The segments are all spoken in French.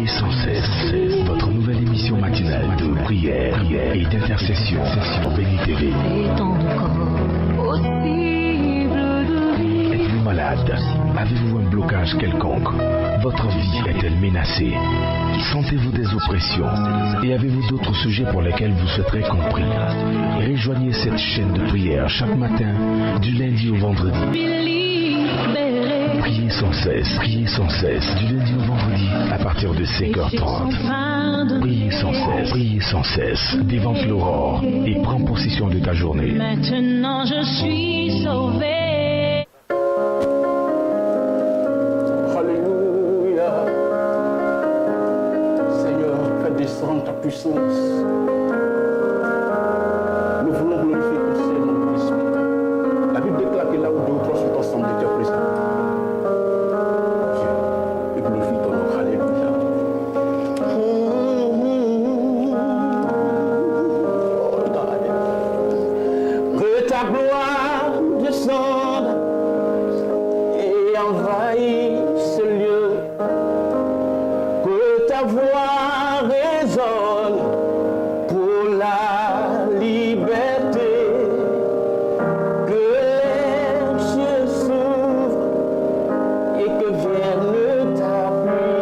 Priez sans cesse, votre nouvelle émission matinale de prière et d'intercession sur Béni TV. Êtes-vous malade? Avez-vous un blocage quelconque? Votre vie est-elle menacée? Sentez-vous des oppressions? Et avez-vous d'autres sujets pour lesquels vous souhaiterez compris? Rejoignez cette chaîne de prière chaque matin, du lundi au vendredi. Priez sans cesse, du lundi au vendredi, à partir de 5h30. Priez sans cesse, dévante l'aurore et prends possession de ta journée. Maintenant je suis sauvé. Alléluia. Seigneur, fais descendre ta puissance. Nous voulons glorifier ton Seigneur, mon esprit. La Bible déclare que là où deux ou trois sont ensemble, Dieu est présent. Dieu, et glorifie ton nom. Alléluia. Que ta gloire descende et envahisse ce lieu. Que ta voix résonne pour la liberté. Que les cieux s'ouvrent et que vienne ta pluie.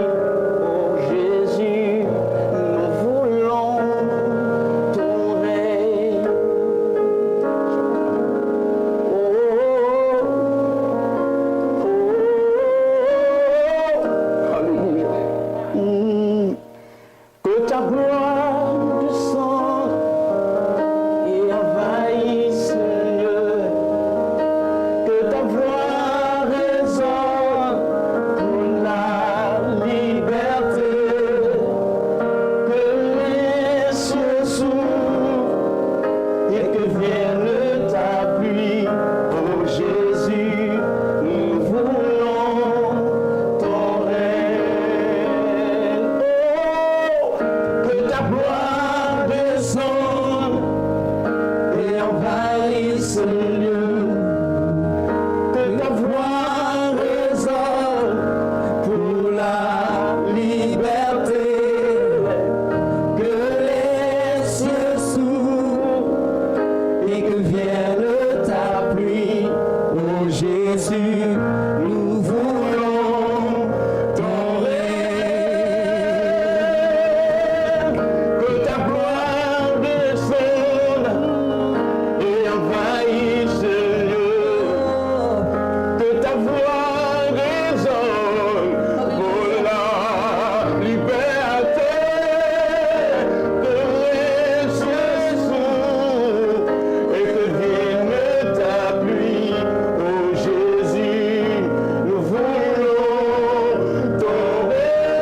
Oh Jésus, nous voulons ton règne. Alléluia. Que ta gloire descende et envahisse le lieu. Que ta voix résonne pour la liberté. Que les cieux s'ouvrent et que vienne ta pluie. Oh Jésus, nous voulons ton règne. Oh, que ta gloire descende et envahisse le lieu. Que ta voix résonne pour la liberté. Que les cieux s'ouvrent et que vienne ta pluie. Oh Jésus, nous voulons ton règne. Que ta gloire descende et envahisse le lieu. Que ta voix résonne pour la liberté. Que les cieux s'ouvrent et que vienne ta pluie. Oh Jésus, nous voulons ton règne.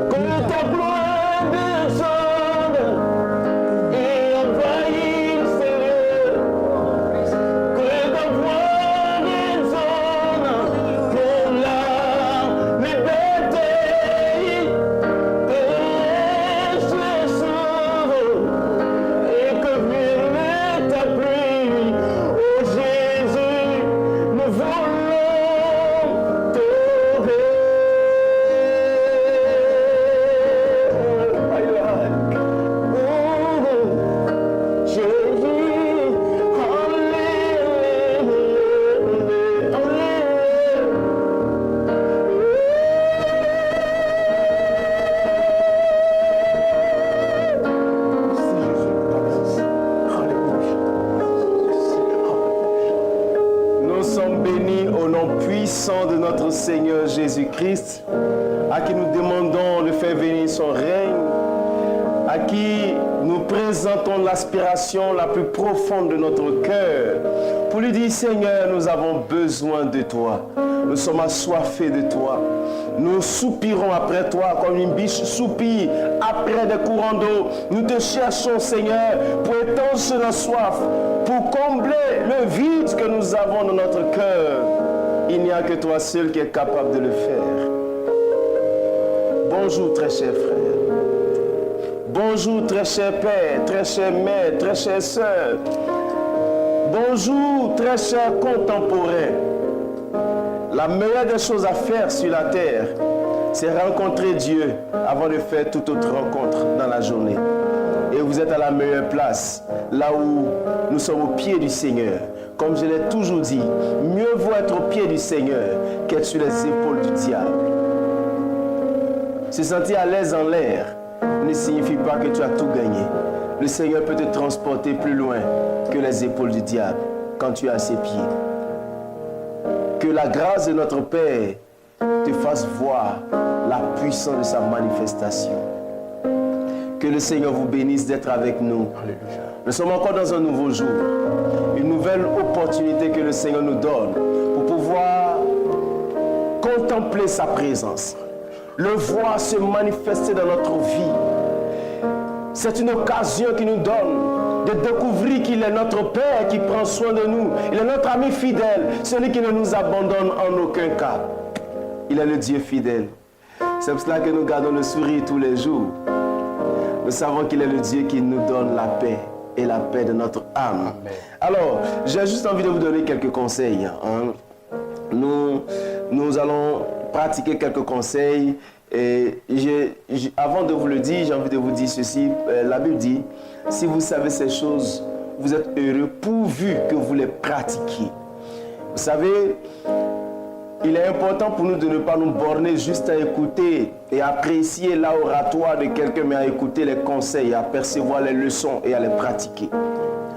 Que ta gloire descende et envahisse le lieu. Que ta voix résonne pour la liberté. Que les cieux s'ouvrent et que vienne ta pluie. Oh Jésus, nous voulons ton règne. Oh, Jésus, nous sommes bénis au nom puissant de notre Seigneur Jésus-Christ, à qui nous demandons de faire venir son règne, à qui nous présentons l'aspiration la plus profonde de notre cœur, pour lui dire: Seigneur, nous avons besoin de toi, nous sommes assoiffés de toi, nous soupirons après toi comme une biche soupire après des courants d'eau. Nous te cherchons, Seigneur, pour étancher notre soif, pour combler le vide que nous avons dans notre cœur. Il n'y a que toi seul qui es capable de le faire. Bonjour, très cher frère. Bonjour, très cher père, très chère mère, très chère sœur. Bonjour, très cher contemporain. la meilleure des choses à faire sur la terre, c'est rencontrer Dieu avant de faire toute autre rencontre dans la journée. Et vous êtes à la meilleure place, là où nous sommes au pied du Seigneur. Comme je l'ai toujours dit, mieux vaut être au pied du Seigneur qu'être sur les épaules du diable. Se sentir à l'aise en l'air ne signifie pas que tu as tout gagné. Le Seigneur peut te transporter plus loin que les épaules du diable quand tu es à ses pieds. Que la grâce de notre Père te fasse voir la puissance de sa manifestation. Que le Seigneur vous bénisse d'être avec nous. Alléluia. Nous sommes encore dans un nouveau jour, une nouvelle opportunité que le Seigneur nous donne pour pouvoir contempler sa présence, le voir se manifester dans notre vie. C'est une occasion qui nous donne de découvrir qu'il est notre Père qui prend soin de nous. Il est notre ami fidèle, celui qui ne nous abandonne en aucun cas. Il est le Dieu fidèle. C'est pour cela que nous gardons le sourire tous les jours. Nous savons qu'il est le Dieu qui nous donne la paix et la paix de notre âme. Amen. Alors, j'ai juste envie de vous donner quelques conseils. Hein. Nous allons pratiquer quelques conseils. Et avant de vous le dire, j'ai envie de vous dire ceci. La Bible dit, si vous savez ces choses, vous êtes heureux pourvu que vous les pratiquiez. Vous savez, il est important pour nous de ne pas nous borner juste à écouter et apprécier l'oratoire de quelqu'un, mais à écouter les conseils, à percevoir les leçons et à les pratiquer.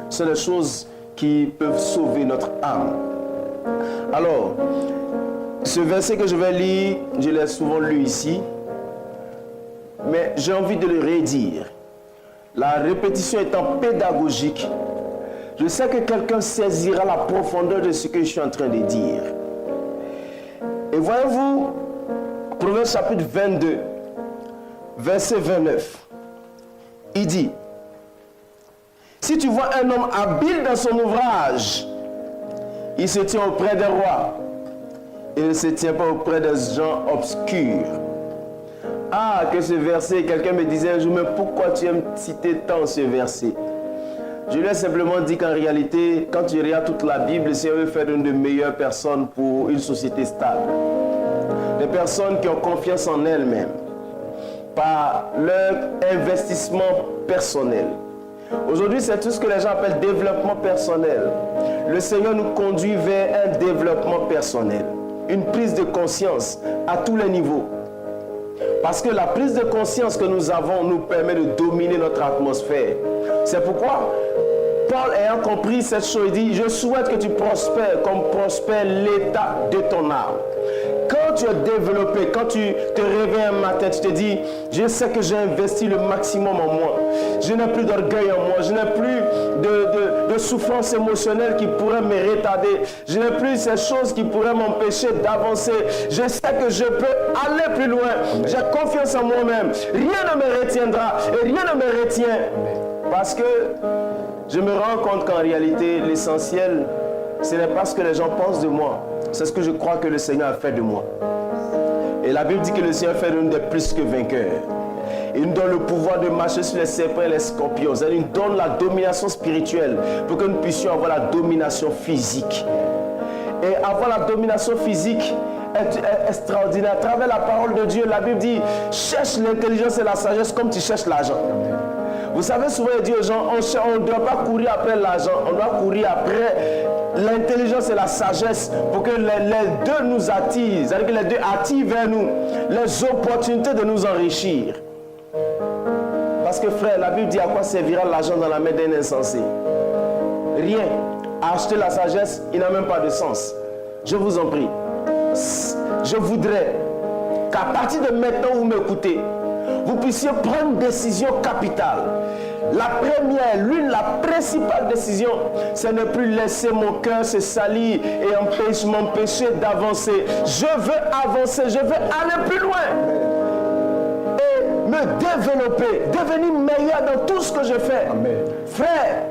Ce sont des choses qui peuvent sauver notre âme. Alors, ce verset que je vais lire, je l'ai souvent lu ici, mais j'ai envie de le redire. La répétition étant pédagogique, je sais que quelqu'un saisira la profondeur de ce que je suis en train de dire. Et voyez-vous, Proverbe chapitre 22, verset 29, il dit, si tu vois un homme habile dans son ouvrage, il se tient auprès des rois. Il ne se tient pas auprès des gens obscurs. Ah, que ce verset, quelqu'un me disait un jour, mais pourquoi tu aimes citer tant ce verset? Je lui ai simplement dit qu'en réalité, quand tu regardes toute la Bible, le Seigneur veut faire une des meilleures personnes pour une société stable. Des personnes qui ont confiance en elles-mêmes, par leur investissement personnel. Aujourd'hui, c'est tout ce que les gens appellent développement personnel. Le Seigneur nous conduit vers un développement personnel. Une prise de conscience à tous les niveaux. Parce que la prise de conscience que nous avons nous permet de dominer notre atmosphère. C'est pourquoi Paul, ayant compris cette chose, il dit, je souhaite que tu prospères comme prospère l'état de ton âme. Quand tu es développé, quand tu te réveilles un matin, tu te dis, je sais que j'ai investi le maximum en moi. Je n'ai plus d'orgueil en moi. Je n'ai plus de souffrance émotionnelle qui pourrait me retarder. Je n'ai plus ces choses qui pourraient m'empêcher d'avancer. Je sais que je peux aller plus loin. J'ai confiance en moi-même. Rien ne me retiendra et rien ne me retient. Parce que je me rends compte qu'en réalité, l'essentiel, ce n'est pas ce que les gens pensent de moi. C'est ce que je crois que le Seigneur a fait de moi. Et la Bible dit que le Seigneur fait de nous des plus que vainqueurs. Il nous donne le pouvoir de marcher sur les serpents et les scorpions. Il nous donne la domination spirituelle pour que nous puissions avoir la domination physique. Et avoir la domination physique est extraordinaire. À travers la parole de Dieu, la Bible dit, cherche l'intelligence et la sagesse comme tu cherches l'argent. Vous savez, souvent il dit aux gens, on ne doit pas courir après l'argent, on doit courir après l'intelligence et la sagesse pour que les deux nous attirent, c'est-à-dire que les deux attirent vers nous les opportunités de nous enrichir. Parce que frère, la Bible dit à quoi servira l'argent dans la main d'un insensé? Rien. Acheter la sagesse, il n'a même pas de sens. Je vous en prie. Je voudrais qu'à partir de maintenant où vous m'écoutez, vous puissiez prendre une décision capitale. La première, la principale décision, c'est ne plus laisser mon cœur se salir et m'empêcher d'avancer. Je veux avancer, je veux aller plus loin. Et me développer, devenir meilleur dans tout ce que je fais. Amen. Frère,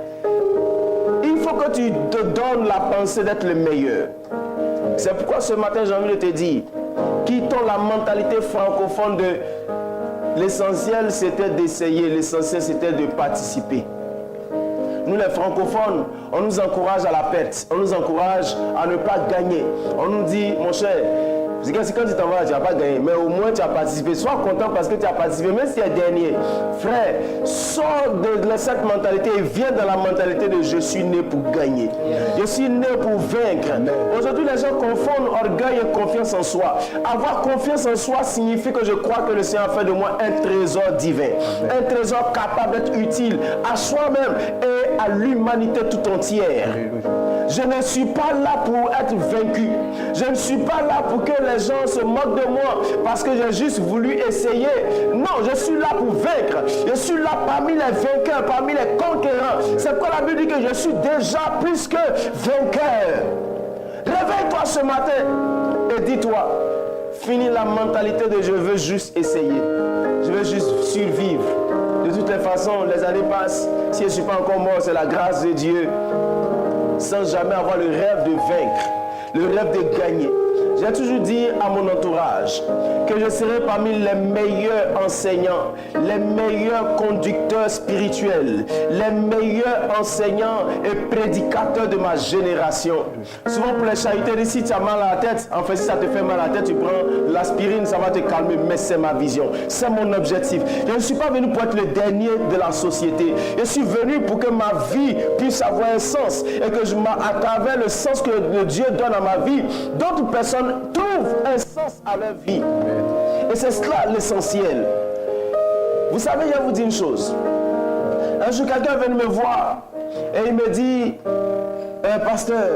il faut que tu te donnes la pensée d'être le meilleur. C'est pourquoi ce matin j'ai envie de te dire, quittons la mentalité francophone de l'essentiel c'était d'essayer, l'essentiel c'était de participer. nous les francophones, on nous encourage à la perte, on nous encourage à ne pas gagner. On nous dit, mon cher, c'est que quand tu t'en vas, tu n'as pas gagné, mais au moins tu as participé. Sois content parce que tu as participé, même si tu es dernier. Frère, sors de cette mentalité et viens dans la mentalité de je suis né pour gagner. Je suis né pour vaincre. Aujourd'hui, les gens confondent orgueil et confiance en soi. Avoir confiance en soi signifie que je crois que le Seigneur a fait de moi un trésor divin. Un trésor capable d'être utile à soi-même et à l'humanité tout entière. Je ne suis pas là pour être vaincu. Je ne suis pas là pour que les gens se moquent de moi parce que j'ai juste voulu essayer. Non, je suis là pour vaincre. Je suis là parmi les vainqueurs, parmi les conquérants. C'est pourquoi la Bible dit que je suis déjà plus que vainqueur. Réveille-toi ce matin et dis-toi, finis la mentalité de je veux juste essayer. Je veux juste survivre. De toutes les façons, les années passent. Si je ne suis pas encore mort, c'est la grâce de Dieu. Sans jamais avoir le rêve de vaincre, le rêve de gagner. J'ai toujours dit à mon entourage que je serai parmi les meilleurs enseignants, les meilleurs conducteurs spirituels, les meilleurs enseignants et prédicateurs de ma génération. Souvent pour les charités, si tu as mal à la tête, en fait si ça te fait mal à la tête, tu prends l'aspirine, ça va te calmer, mais c'est ma vision, c'est mon objectif. Je ne suis pas venu pour être le dernier de la société. Je suis venu pour que ma vie puisse avoir un sens et que à travers le sens que Dieu donne à ma vie, d'autres personnes trouvent un sens à leur vie. Et c'est cela l'essentiel. Vous savez, je vais vous dire une chose. Un jour, quelqu'un vient me voir et il me dit, pasteur,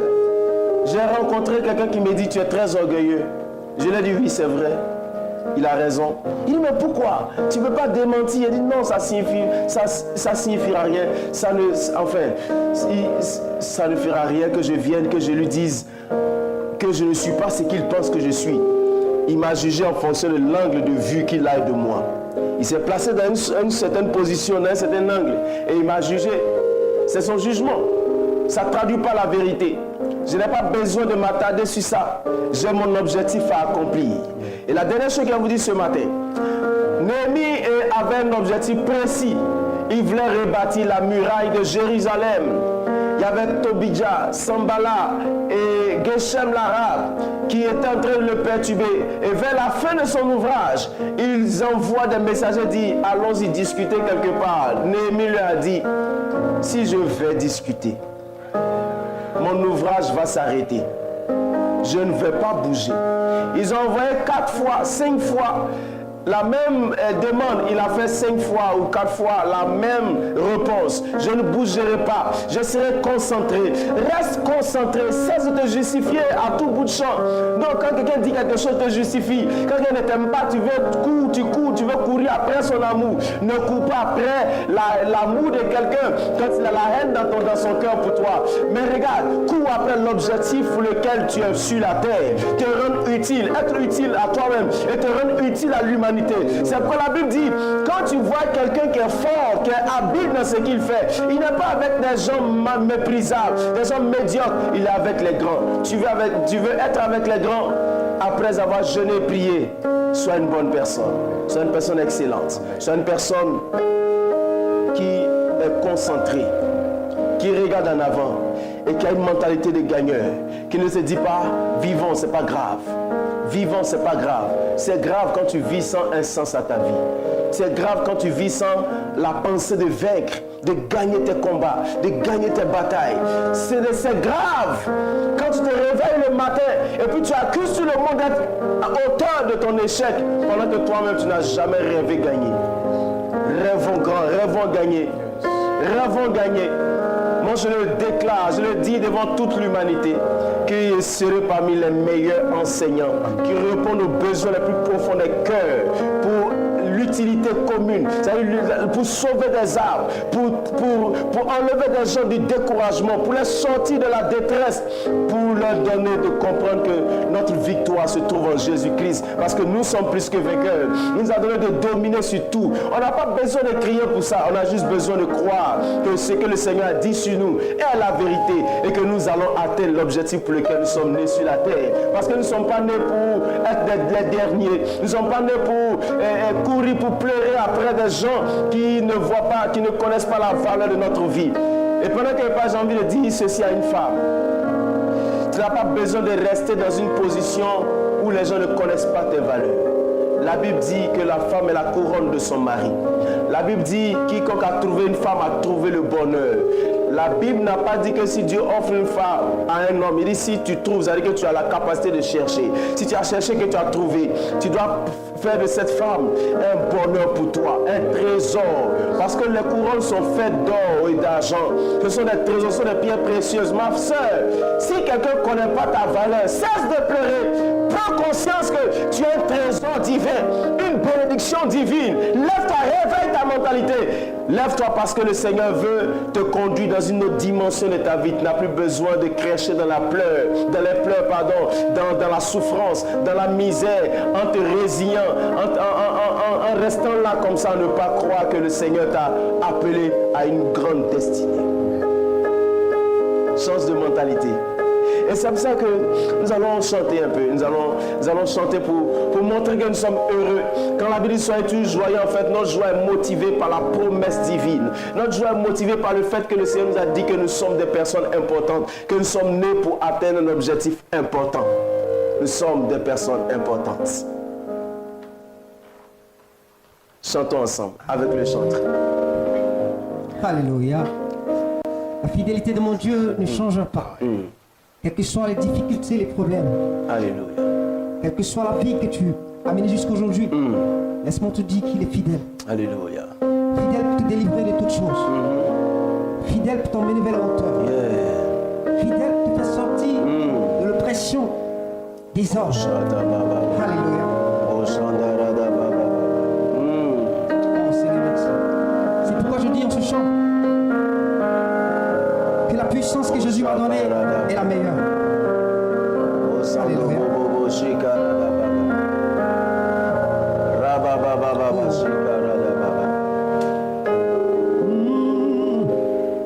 j'ai rencontré quelqu'un qui me dit, tu es très orgueilleux. Je lui ai dit, oui, c'est vrai. Il a raison. Il dit, mais pourquoi? Tu ne peux pas démentir. Il dit, non, ça signifiera rien. Ça ne fera rien que je vienne, que je lui dise que je ne suis pas ce qu'il pense que je suis. Il m'a jugé en fonction de l'angle de vue qu'il a de moi. Il s'est placé dans une certaine position, dans un certain angle, et il m'a jugé. C'est son jugement. Ça ne traduit pas la vérité. Je n'ai pas besoin de m'attarder sur ça. J'ai mon objectif à accomplir. Et la dernière chose que je vous dis ce matin, Néhémie avait un objectif précis. Il voulait rebâtir la muraille de Jérusalem. Il y avait Tobija, Sambala et Geshem l'Arabe qui étaient en train de le perturber. Et vers la fin de son ouvrage, ils envoient des messagers dire allons-y discuter quelque part. Néhémie lui a dit si je vais discuter, mon ouvrage va s'arrêter. Je ne vais pas bouger. Ils ont envoyé 4 fois, 5 fois la même demande. Il a fait 5 fois ou 4 fois la même réponse. Je ne bougerai pas. Je serai concentré. Reste concentré. Cesse de te justifier à tout bout de champ. Donc quand quelqu'un dit quelque chose, te justifie. Quand quelqu'un ne t'aime pas, tu cours, tu veux courir après son amour. Ne cours pas après l'amour de quelqu'un quand il a la haine dans son cœur pour toi. Mais regarde, cours après l'objectif pour lequel tu es sur la terre. Te rendre utile, être utile à toi-même et te rendre utile à l'humanité. C'est pourquoi la Bible dit, quand tu vois quelqu'un qui est fort, qui est habile dans ce qu'il fait, il n'est pas avec des gens méprisables, des gens médiocres, il est avec les grands. Tu veux être avec les grands après avoir jeûné et prié. Sois une bonne personne, sois une personne excellente, sois une personne qui est concentrée, qui regarde en avant et qui a une mentalité de gagneur, qui ne se dit pas vivons, c'est pas grave. Vivant, c'est pas grave. C'est grave quand tu vis sans un sens à ta vie. C'est grave quand tu vis sans la pensée de vaincre, de gagner tes combats, de gagner tes batailles. C'est grave quand tu te réveilles le matin et puis tu accuses tout le monde d'être à hauteur de ton échec pendant que toi-même tu n'as jamais rêvé gagner. Rêvons grand, rêvons gagner. Rêvons gagner. Moi je le déclare, je le dis devant toute l'humanité, que je serai parmi les meilleurs enseignants qui répondent aux besoins les plus profonds des cœurs pour l'utilité commune, c'est-à-dire pour sauver des âmes, pour enlever des gens du découragement, pour les sortir de la détresse, pour leur donner de comprendre que notre victoire se trouve en Jésus-Christ, parce que nous sommes plus que vainqueurs. Il nous a donné de dominer sur tout. On n'a pas besoin de crier pour ça, on a juste besoin de croire que ce que le Seigneur a dit sur nous est la vérité et que nous allons atteindre l'objectif pour lequel nous sommes nés sur la terre. Parce que nous ne sommes pas nés pour être les derniers, nous ne sommes pas nés pour courir, pour pleurer après des gens qui ne voient pas, qui ne connaissent pas la valeur de notre vie. Et pendant qu'elle parle, j'ai envie de dire ceci à une femme. Tu n'as pas besoin de rester dans une position où les gens ne connaissent pas tes valeurs. La Bible dit que la femme est la couronne de son mari. La Bible dit quiconque a trouvé une femme a trouvé le bonheur. La Bible n'a pas dit que si Dieu offre une femme à un homme, il dit si tu trouves, c'est-à-dire que tu as la capacité de chercher. Si tu as cherché, que tu as trouvé, tu dois faire de cette femme un bonheur pour toi, un trésor. Parce que les couronnes sont faites d'or et d'argent. Ce sont des trésors, ce sont des pierres précieuses. Ma soeur, si quelqu'un ne connaît pas ta valeur, cesse de pleurer. Prends conscience que tu es un trésor divin, une bénédiction divine. Lève-toi, réveille ta mentalité. Lève-toi parce que le Seigneur veut te conduire dans une autre dimension de ta vie. Tu n'as plus besoin de crècher dans les pleurs, dans la souffrance, dans la misère, en te résignant, en restant là comme ça, ne pas croire que le Seigneur t'a appelé à une grande destinée. Change de mentalité. Et c'est pour ça que nous allons chanter un peu. Nous allons chanter pour montrer que nous sommes heureux. Quand la Bible dit soyez tous joyeux, en fait, notre joie est motivée par la promesse divine. Notre joie est motivée par le fait que le Seigneur nous a dit que nous sommes des personnes importantes, que nous sommes nés pour atteindre un objectif important. Nous sommes des personnes importantes. Chantons ensemble avec le chanteur. Alléluia. La fidélité de mon Dieu ne change pas. Quelles que soient les difficultés, les problèmes. Alléluia. Quelle que soit la vie que tu as menée jusqu'aujourd'hui, laisse-moi te dire qu'il est fidèle. Alléluia. Fidèle pour te délivrer de toutes choses. Fidèle pour t'emmener vers la hauteur. Yeah. Fidèle pour te faire sortir de l'oppression des anges. Alléluia. Oh Seigneur, merci. C'est pourquoi je dis en ce chant que la puissance que Jésus m'a donnée est la meilleure. Alléluia.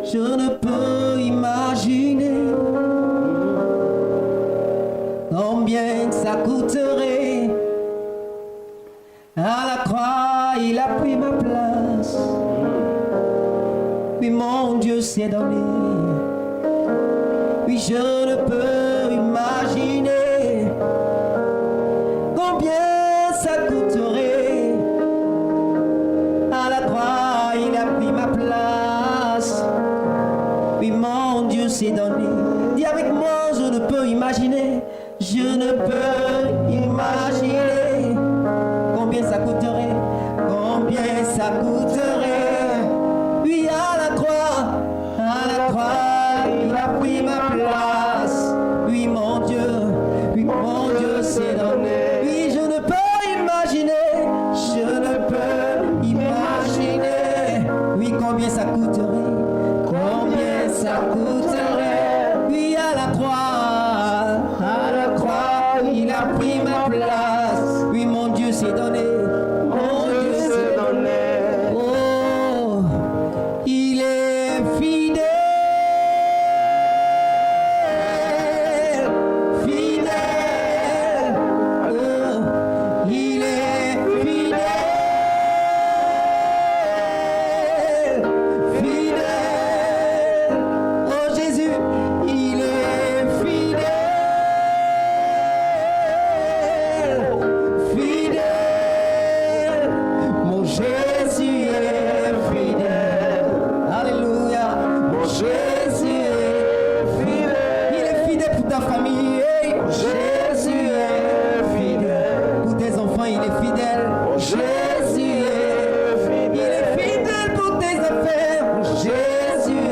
Je ne peux imaginer combien ça coûterait. À la croix, il a pris ma place. Oui, mon Dieu s'est donné. Oui, je ne peux imaginer combien ça coûterait. À la croix, il a pris ma place. Oui, mon Dieu s'est donné. Dis avec moi, je ne peux imaginer. Je ne peux imaginer combien ça coûterait. Combien ça coûterait. Oui, à la croix, il a pris ma place. Oui, mon Dieu s'est donné. Oui, je ne peux imaginer. Je ne peux imaginer. Oui, combien ça coûterait. Combien ça coûterait. Oui, à la croix, il a pris ma place. Oui, mon Dieu s'est donné. Mon Dieu s'est donné. Oh, il est fidèle. Fidèle. Oh, il est fidèle. Fidèle. Oh Jésus, il est fidèle. Fidèle. Mon Jésus est fidèle. Alléluia. Mon Jésus est fidèle. Il est fidèle pour ta famille. Jésus est fidèle. Pour tes enfants, il est fidèle. Jésus est fidèle. Il est fidèle pour tes affaires. Jésus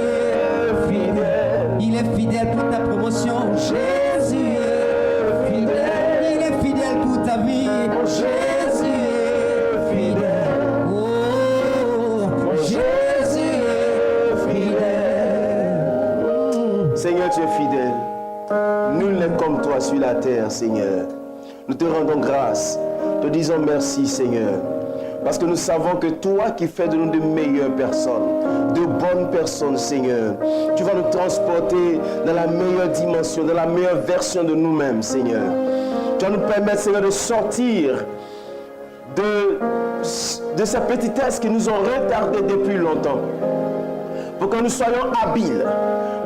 est fidèle. Il est fidèle pour ta promotion. Jésus est fidèle. Il est fidèle pour ta vie. Jésus est fidèle. Oh, Jésus est fidèle. Seigneur, tu es fidèle. Nul n'est comme toi sur la terre, Seigneur. Nous te rendons grâce, te disons merci, Seigneur. Parce que nous savons que toi qui fais de nous de meilleures personnes, de bonnes personnes, Seigneur, tu vas nous transporter dans la meilleure dimension, dans la meilleure version de nous-mêmes, Seigneur. Tu vas nous permettre, Seigneur, de sortir de ces petitesses qui nous ont retardés depuis longtemps. pour que nous soyons habiles,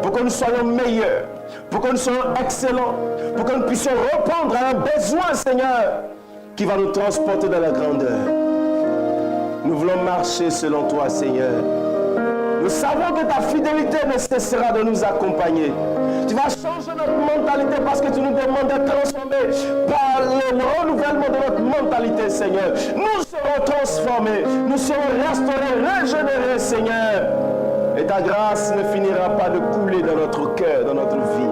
pour que nous soyons meilleurs, pour que nous soyons excellents, pour que nous puissions répondre à un besoin, Seigneur, qui va nous transporter dans la grandeur. Nous voulons marcher selon toi, Seigneur. Nous savons que ta fidélité ne cessera de nous accompagner. Tu vas changer notre mentalité parce que tu nous demandes d'être transformés par le renouvellement de notre mentalité, Seigneur. Nous serons transformés, nous serons restaurés, régénérés, Seigneur. Et ta grâce ne finira pas de couler dans notre cœur, dans notre vie.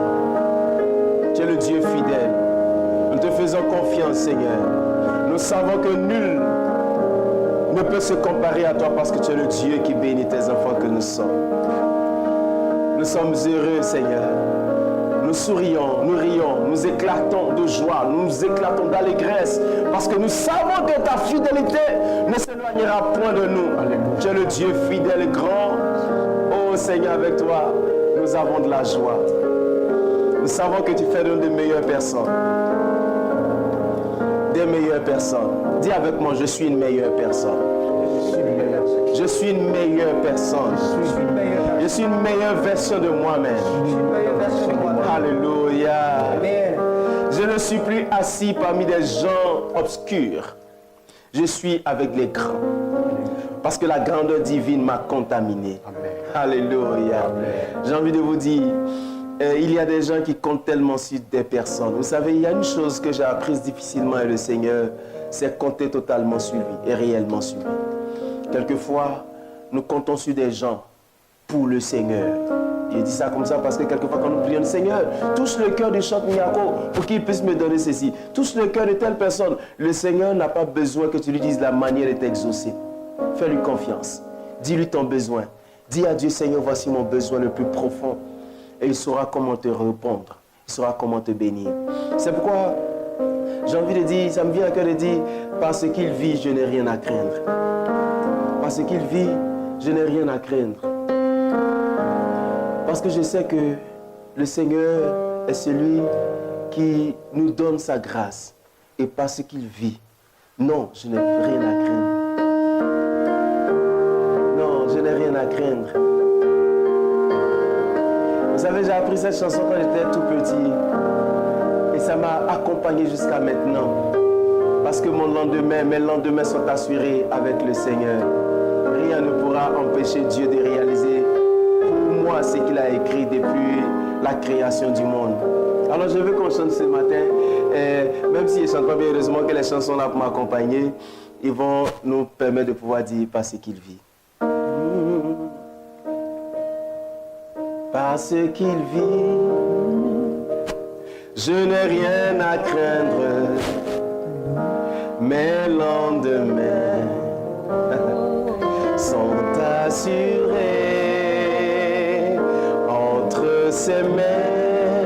Tu es le Dieu fidèle. Nous te faisons confiance, Seigneur. Nous savons que nul ne peut se comparer à toi parce que tu es le Dieu qui bénit tes enfants que nous sommes. Nous sommes heureux, Seigneur. Nous sourions, nous rions, nous éclatons de joie, nous éclatons d'allégresse parce que nous savons que ta fidélité ne s'éloignera point de nous. Tu es le Dieu fidèle et grand. Oh Seigneur, avec toi, nous avons de la joie. Nous savons que tu fais de nous des meilleures personnes. Des meilleures personnes. Dis avec moi, je suis une meilleure personne. Je suis une meilleure personne. Je suis une meilleure version de moi-même. Alléluia. Je ne suis plus assis parmi des gens obscurs. Je suis avec les grands. Parce que la grandeur divine m'a contaminé. Alléluia. J'ai envie de vous dire, il y a des gens qui comptent tellement sur des personnes. Vous savez, il y a une chose que j'ai apprise difficilement avec le Seigneur, c'est compter totalement sur lui et réellement sur lui. Quelquefois, nous comptons sur des gens pour le Seigneur. Je dis ça comme ça parce que quelquefois quand nous prions le Seigneur, touche le cœur du chante Miyako pour qu'il puisse me donner ceci. Touche le cœur de telle personne. Le Seigneur n'a pas besoin que tu lui dises la manière de t'exaucer. Fais-lui confiance. Dis-lui ton besoin. Dis à Dieu, Seigneur, voici mon besoin le plus profond. Et il saura comment te répondre. Il saura comment te bénir. C'est pourquoi j'ai envie de dire, ça me vient à cœur de dire, parce qu'il vit, je n'ai rien à craindre. Parce qu'il vit, je n'ai rien à craindre. Parce que je sais que le Seigneur est celui qui nous donne sa grâce. Et parce qu'il vit, non, je n'ai rien à craindre. Non, je n'ai rien à craindre. Vous savez, j'ai appris cette chanson quand j'étais tout petit. Et ça m'a accompagné jusqu'à maintenant. Parce que mes lendemains sont assurés avec le Seigneur. Rien ne pourra empêcher Dieu de réaliser pour moi ce qu'il a écrit depuis la création du monde. Alors je veux qu'on chante ce matin. Même si je ne chante pas bien, heureusement que les chansons là pour m'accompagner, ils vont nous permettre de pouvoir dire parce qu'il vit. Parce qu'il vit, je n'ai rien à craindre. Mes lendemains sont assurés entre ses mains.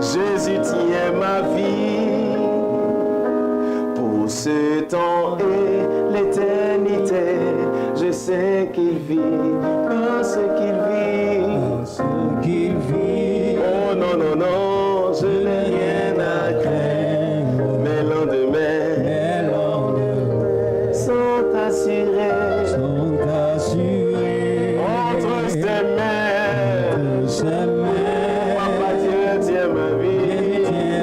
Jésus tient ma vie pour ce temps et l'éternité. Je sais qu'il vit, parce qu'il vit, parce qu'il vit. Oh non, non, non, je n'ai rien à craindre. Mes lendemains sont assurés entre ses mains. Papa Dieu tient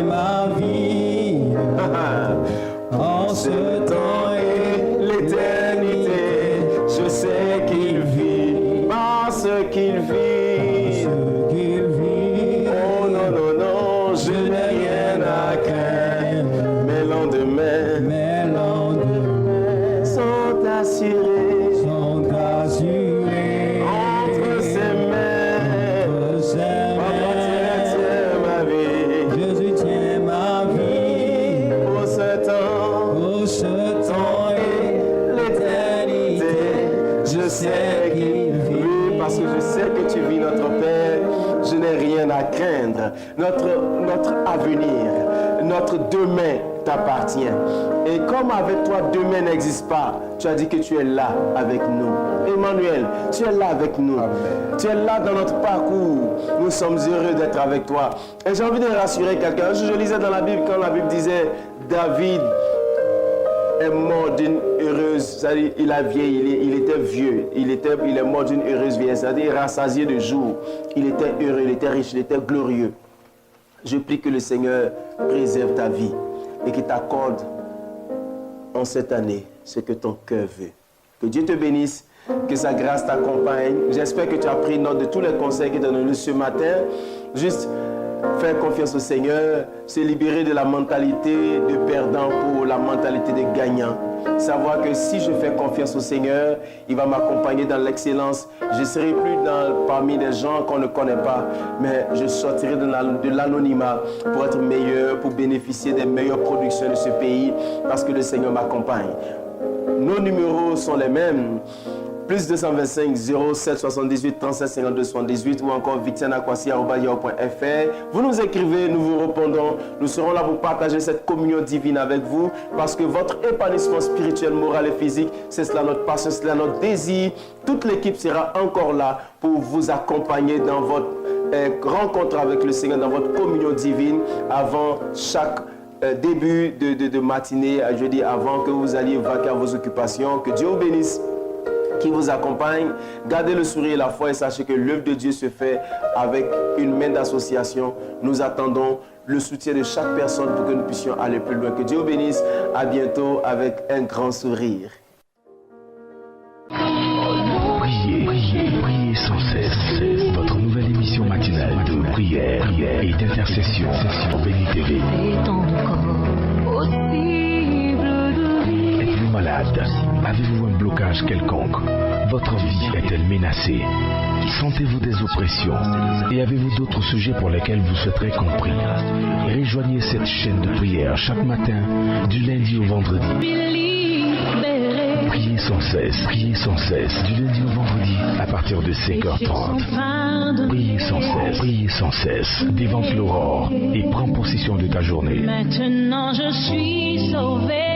ma vie, en ce temps et l'éternité. Je sais qu'il vit, parce qu'il vit. Oh non, non, non, je n'ai rien à craindre. Mes lendemains sont assurés. Entre ses mains. Papa, tiens ma vie. Jésus tient ma vie. Pour ce temps et l'éternité. Je sais qu'il vit. Oui, parce que je sais que tu vis, notre Père. Je n'ai rien à craindre. Notre avenir, notre demain t'appartient. Et comme avec toi, demain n'existe pas, tu as dit que tu es là avec nous. Emmanuel, tu es là avec nous. Amen. Tu es là dans notre parcours. Nous sommes heureux d'être avec toi. Et j'ai envie de rassurer quelqu'un. Je lisais dans la Bible quand la Bible disait David est mort d'une heureuse, c'est-à-dire il a vieilli, il était vieux, il est mort d'une heureuse vieillesse, c'est-à-dire rassasié de jour, il était heureux, il était riche, il était glorieux. Je prie que le Seigneur préserve ta vie et qu'il t'accorde en cette année ce que ton cœur veut. Que Dieu te bénisse, que sa grâce t'accompagne. J'espère que tu as pris note de tous les conseils qu'il t'a donnés ce matin. Juste faire confiance au Seigneur, se libérer de la mentalité de perdant pour la mentalité de gagnant. Savoir que si je fais confiance au Seigneur, il va m'accompagner dans l'excellence. Je ne serai plus parmi des gens qu'on ne connaît pas, mais je sortirai de l'anonymat pour être meilleur, pour bénéficier des meilleures productions de ce pays, parce que le Seigneur m'accompagne. Nos numéros sont les mêmes. Plus 225 07 78 37 52 78 ou encore victianakwasi@yahoo.fr. Vous nous écrivez, nous vous répondons. Nous serons là pour partager cette communion divine avec vous parce que votre épanouissement spirituel, moral et physique, c'est cela notre passion, c'est cela notre désir. Toute l'équipe sera encore là pour vous accompagner dans votre rencontre avec le Seigneur, dans votre communion divine avant chaque début de matinée, je dis avant que vous alliez vaquer à vos occupations. Que Dieu vous bénisse, qui vous accompagne. Gardez le sourire et la foi et sachez que l'œuvre de Dieu se fait avec une main d'association. Nous attendons le soutien de chaque personne pour que nous puissions aller plus loin. Que Dieu vous bénisse. À bientôt avec un grand sourire. Priez, priez, priez sans cesse. Votre nouvelle émission matinale de prière et d'intercession sur Béni TV. Êtes-vous malade? Avez-vous un blocage quelconque? Votre vie est-elle menacée? Sentez-vous des oppressions? Et avez-vous d'autres sujets pour lesquels vous souhaiterez compris? Rejoignez cette chaîne de prière chaque matin, du lundi au vendredi. Priez sans cesse, du lundi au vendredi, à partir de 5h30. Priez sans cesse, dévante l'aurore et prends possession de ta journée. Maintenant je suis sauvé.